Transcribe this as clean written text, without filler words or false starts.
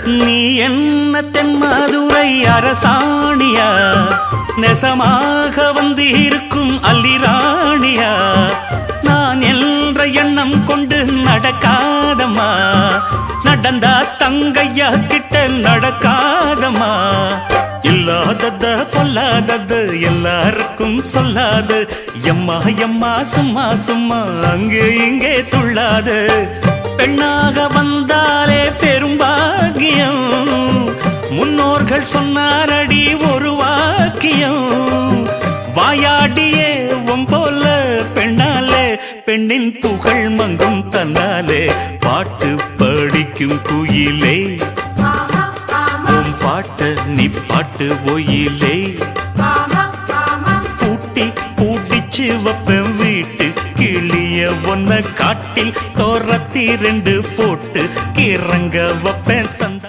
நீ என்ன தென்மதுரை அரசாணியா, நெசமாக வந்து இருக்கும் அல்லிராணியா, நான் என்ற எண்ணம் கொண்டு நடக்காதம்மா, நடந்தா தங்கையா கிட்ட நடக்காதம்மா. இல்லாதத பொல்லாதது எல்லாருக்கும் சொல்லாது, எம்மா எம்மா சும்மா சும்மா அங்கே இங்கே துள்ளாது. பெண்ணாக வந்தாலே பெரும்பாகியம், முன்னோர்கள் சொன்னாரடி ஒரு வாக்கியம். வாயாடியே போல பெண்ணாலே பெண்ணின் புகழ் மங்கும் தன்னாலே. பாட்டு படிக்கும் குயிலே உன் பாட்ட நீ பாட்டு ஒயிலே. பூட்டி பூட்டிச்சு வப்பேன் வீட்டு கிளிய ஒன்ன காட்டில் தோரத்தி 2 போட்டு கிறங்க வப்பேன் தந்த